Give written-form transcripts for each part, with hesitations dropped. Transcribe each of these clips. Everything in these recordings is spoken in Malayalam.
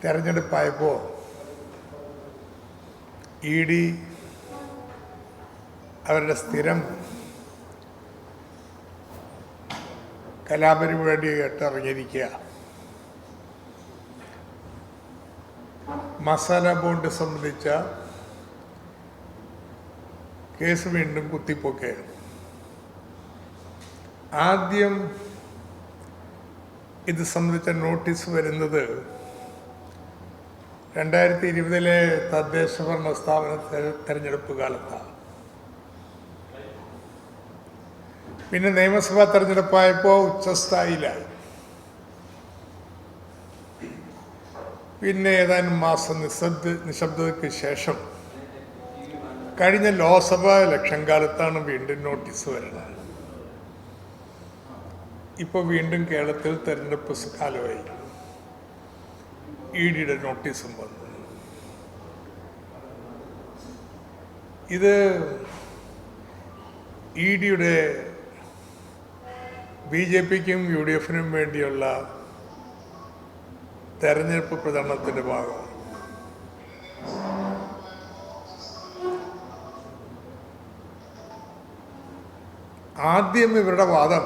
തെരഞ്ഞെടുപ്പായപ്പോൾ ED അവരുടെ സ്ഥിരം കലാപരിപാടിയായിട്ട് ഇറങ്ങിയിരിക്കുക. മസാല ബോണ്ട് സംബന്ധിച്ച കേസ് വീണ്ടും കുത്തിപ്പൊക്കുകയാണ്. ആദ്യം ഇത് സംബന്ധിച്ച നോട്ടീസ് വരുന്നത് 2020 തദ്ദേശ ഭരണ സ്ഥാപന തെരഞ്ഞെടുപ്പ് കാലത്താണ്. പിന്നെ നിയമസഭാ തെരഞ്ഞെടുപ്പായപ്പോൾ ഉച്ചസ്ഥായിലായി. പിന്നെ ഏതാനും മാസം നിശബ്ദതയ്ക്ക് ശേഷം കഴിഞ്ഞ ലോക്സഭാ ഇലക്ഷൻ കാലത്താണ് വീണ്ടും നോട്ടീസ് വരുന്നത്. ഇപ്പോൾ വീണ്ടും കേരളത്തിൽ തെരഞ്ഞെടുപ്പ് കാലമായി EDയുടെ നോട്ടീസും വന്നു. ഇത് EDയുടെ BJPക്കും UDFനും വേണ്ടിയുള്ള തെരഞ്ഞെടുപ്പ് പ്രചരണത്തിൻ്റെ ഭാഗമാണ്. ആദ്യം ഇവരുടെ വാദം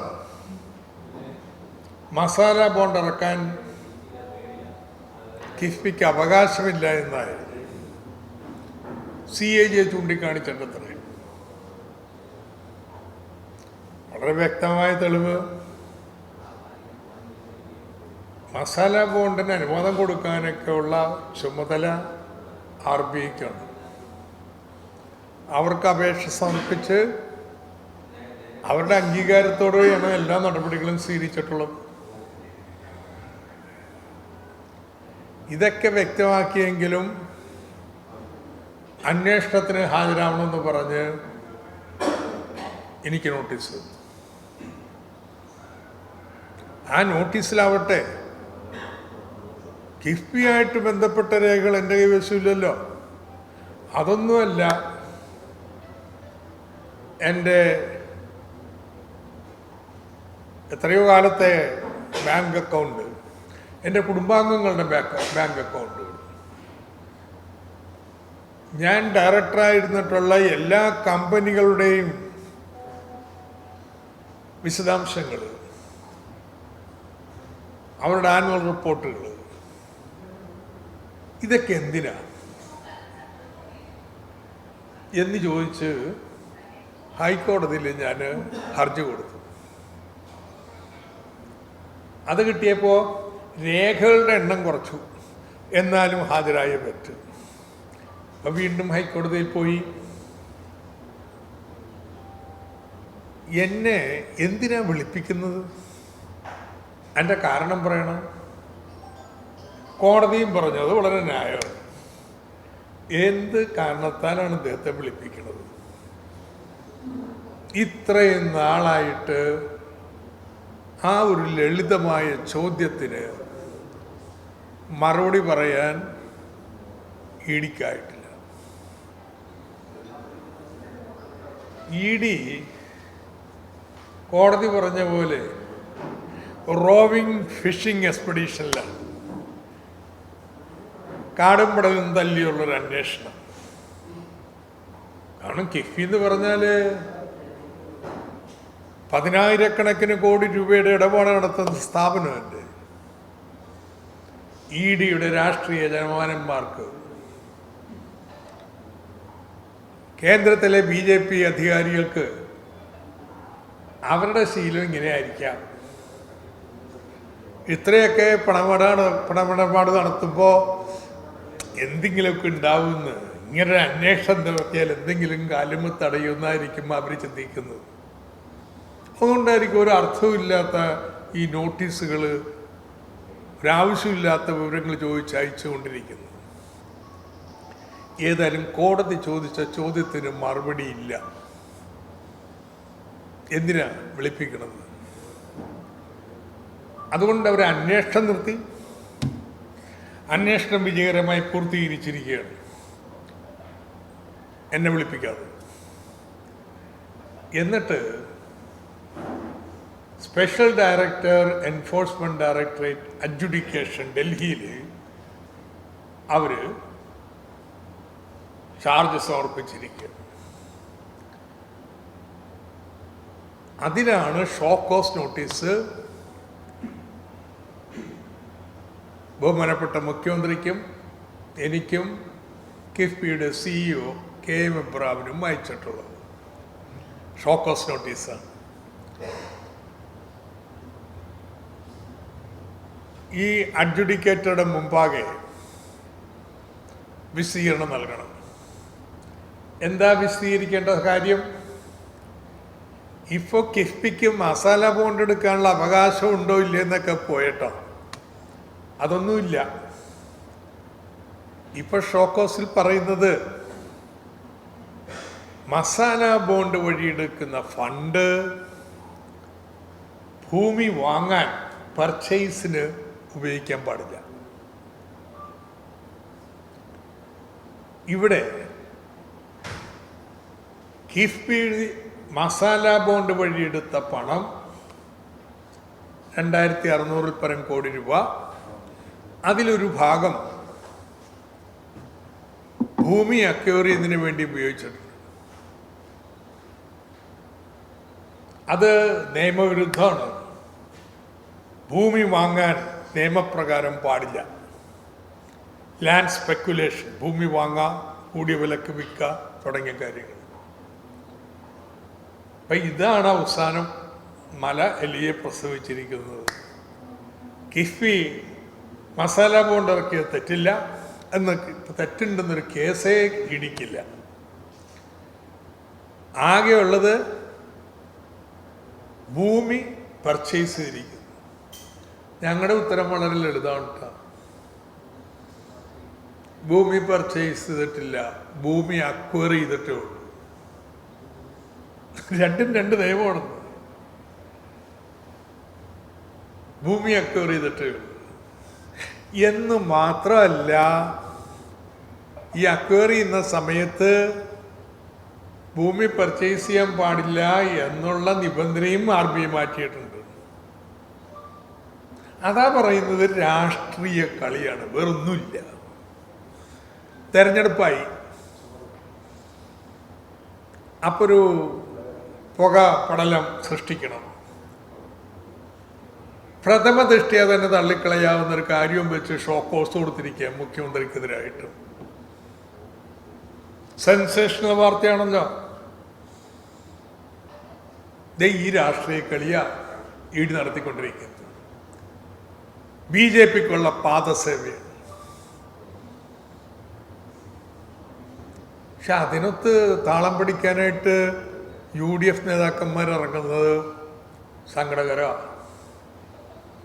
മസാല ബോണ്ട് ഇറക്കാൻ കിഫ്ബിക്ക് അവകാശമില്ല എന്നായിരുന്നു. CAG ചൂണ്ടിക്കാണിച്ചിട്ടത്രേ. വളരെ വ്യക്തമായ തെളിവ് മസാല ബോണ്ടിന് അനുവാദം കൊടുക്കാനൊക്കെ ഉള്ള ചുമതല RBIക്കാണ്. അവർക്ക് അപേക്ഷ സമർപ്പിച്ച് അവരുടെ അംഗീകാരത്തോടെയാണ് എല്ലാ നടപടികളും സ്വീകരിച്ചിട്ടുള്ളത്. ഇതൊക്കെ വ്യക്തമാക്കിയെങ്കിലും അന്വേഷണത്തിന് ഹാജരാവണമെന്ന് പറഞ്ഞ് എനിക്ക് നോട്ടീസ്. ആ നോട്ടീസിലാവട്ടെ കിഫ്ബിയായിട്ട് ബന്ധപ്പെട്ട രേഖകൾ എൻ്റെ കൈവശമില്ലല്ലോ. അതൊന്നുമല്ല എൻ്റെ എത്രയോ കാലത്തെ ബാങ്ക് അക്കൗണ്ട്, എൻ്റെ കുടുംബാംഗങ്ങളുടെ ബാങ്ക് അക്കൗണ്ട്, ഞാൻ ഡയറക്ടറായിരുന്നിട്ടുള്ള എല്ലാ കമ്പനികളുടെയും വിശദാംശങ്ങൾ, അവരുടെ ആനുവൽ റിപ്പോർട്ടുകൾ, ഇതൊക്കെ എന്തിനാ എന്ന് ചോദിച്ച് ഹൈക്കോടതിയിൽ ഞാൻ ഹർജി കൊടുത്തു. അത് കിട്ടിയപ്പോൾ രേഖകളുടെ എണ്ണം കുറച്ചു, എന്നാലും ഹാജരായേ പറ്റും. അപ്പം വീണ്ടും ഹൈക്കോടതിയിൽ പോയി. എന്നെ എന്തിനാ വിളിപ്പിക്കുന്നത്? എൻ്റെ കാരണം പറയണം. കോടതിയും പറഞ്ഞത് വളരെ ന്യായമാണ്. എന്ത് കാരണത്താലാണ് ഇദ്ദേഹത്തെ വിളിപ്പിക്കുന്നത്? ഇത്രയും നാളായിട്ട് ആ ഒരു ലളിതമായ ചോദ്യത്തിന് മറുപടി പറയാൻ EDക്കായിട്ടില്ല. ED കോടതി പറഞ്ഞ പോലെ റോവിങ് ഫിഷിംഗ് എക്സ്പെഡീഷനിലാണ്, കാടും പടലും തല്ലിയുള്ളൊരു അന്വേഷണം. കാരണം കിഫ്ബി എന്ന് പറഞ്ഞാൽ 10,000 കോടി രൂപയുടെ ഇടപാട് നടത്തുന്ന സ്ഥാപനമുണ്ട്. EDയുടെ രാഷ്ട്രീയ ജനമാനന്മാർക്ക്, കേന്ദ്രത്തിലെ BJP അധികാരികൾക്ക് അവരുടെ ശീലം ഇങ്ങനെയായിരിക്കാം. ഇത്രയൊക്കെ പണമിടപാട് നടത്തുമ്പോൾ എന്തെങ്കിലുമൊക്കെ ഉണ്ടാവുമെന്ന്, ഇങ്ങനൊരു അന്വേഷണം നടത്തിയാൽ എന്തെങ്കിലും കാലുമ തടയുമെന്നായിരിക്കും അവർ ചിന്തിക്കുന്നത്. അതുകൊണ്ടായിരിക്കും ഒരു അർത്ഥമില്ലാത്ത ഈ നോട്ടീസുകൾ, ഒരാവശ്യമില്ലാത്ത വിവരങ്ങൾ ചോദിച്ച് അയച്ചുകൊണ്ടിരിക്കുന്നത്. ഏതായാലും കോടതി ചോദിച്ച ചോദ്യത്തിന് മറുപടിയില്ല. എന്തിനാ വിളിപ്പിക്കണത്? അതുകൊണ്ട് അവർ അന്വേഷണം നിർത്തി. അന്വേഷണം വിജയകരമായി പൂർത്തീകരിച്ചിരിക്കുകയാണ്. എന്നെ വിളിപ്പിക്കാതെ. എന്നിട്ട് special director enforcement directorate adjudication ഡൽഹിയിൽ അവർ ചാർജ് സമർപ്പിച്ചിരിക്കുക. അതിനാണ് ഷോ കോസ് നോട്ടീസ് ബഹുമാനപ്പെട്ട മുഖ്യമന്ത്രിക്കും എനിക്കും കിഫ്ബിയുടെ CEO KM ഇബ്രാഹിമിനും അയച്ചിട്ടുള്ളത്. ഷോ കോസ് നോട്ടീസാണ്. ഈ അഡ്ജുഡിക്കേറ്ററുടെ മുമ്പാകെ വിശദീകരണം നൽകണം. എന്താ വിശദീകരിക്കേണ്ട കാര്യം? ഇപ്പോൾ കിഫ്ബിക്ക് മസാല ബോണ്ട് എടുക്കാനുള്ള അവകാശം ഉണ്ടോ ഇല്ലെന്നൊക്കെ പോയിട്ടോ, അതൊന്നുമില്ല. ഇപ്പൊ ഷോക്കോസിൽ പറയുന്നത് മസാല ബോണ്ട് വഴി എടുക്കുന്ന ഫണ്ട് ഭൂമി വാങ്ങാൻ പർച്ചേസിന് ഉപയോഗിക്കാൻ പാടില്ല. ഇവിടെ കിഫ്ബി മസാല ബോണ്ട് വഴി എടുത്ത പണം 2600 പരം കോടി രൂപ, അതിലൊരു ഭാഗം ഭൂമി അക്വയർ ചെയ്യുന്നതിന് വേണ്ടി ഉപയോഗിച്ചിട്ടുണ്ട്. അത് നിയമവിരുദ്ധമാണ്. ഭൂമി വാങ്ങാൻ നിയമപ്രകാരം പാടില്ല. ലാൻഡ് സ്പെക്കുലേഷൻ, ഭൂമി വാങ്ങാം, കൂടിയ വിലക്ക് വിൽക്കുക തുടങ്ങിയ കാര്യങ്ങൾ. അപ്പം ഇതാണ് അവസാനം മല എലിയെ പ്രസവിച്ചിരിക്കുന്നത്. കിഫ്ബി മസാല ബോണ്ട് ഇറക്കിയത് തെറ്റില്ല എന്ന്, തെറ്റുണ്ടെന്നൊരു കേസേ ഇടിക്കില്ല. ആകെയുള്ളത് ഭൂമി പർച്ചേസ് ചെയ്തിരിക്കുന്നു. ഞങ്ങളുടെ ഉത്തരം വളരെ ലളിതമാണ് കേട്ടോ. ഭൂമി പർച്ചേസ് ചെയ്തിട്ടില്ല, ഭൂമി അക്വയർ ചെയ്തിട്ടേ ഉള്ളൂ. രണ്ടും രണ്ട് നിയമമാണ്. ഭൂമി അക്വയർ ചെയ്തിട്ടേ ഉള്ളൂ എന്ന് മാത്രമല്ല, ഈ അക്വയർ ചെയ്യുന്ന സമയത്ത് ഭൂമി പർച്ചേസ് ചെയ്യാൻ പാടില്ല എന്നുള്ള നിബന്ധനയും RBI മാറ്റിയിട്ടുണ്ട്. അതാ പറയുന്നത് രാഷ്ട്രീയ കളിയാണ്, വേറൊന്നുമില്ല. തെരഞ്ഞെടുപ്പായി, അപ്പോൾ ഒരു പുക പടലം സൃഷ്ടിക്കണം. പ്രഥമ ദൃഷ്ടിയ തന്നെ തള്ളിക്കളയാവുന്നൊരു കാര്യവും വെച്ച് ഷോക്കോസ് കൊടുത്തിരിക്കുക മുഖ്യമന്ത്രിക്കെതിരായിട്ട്. സെൻസേഷണൽ വാർത്തയാണല്ലോ. ഈ രാഷ്ട്രീയ കളിയ ഇടി നടത്തിക്കൊണ്ടിരിക്കുന്നത്. BJPക്കുള്ള പാദസേവയാണ്. പക്ഷെ അതിനൊത്ത് താളം പിടിക്കാനായിട്ട് UDF നേതാക്കന്മാർ ഇറങ്ങുന്നത് സങ്കടകരമാണ്.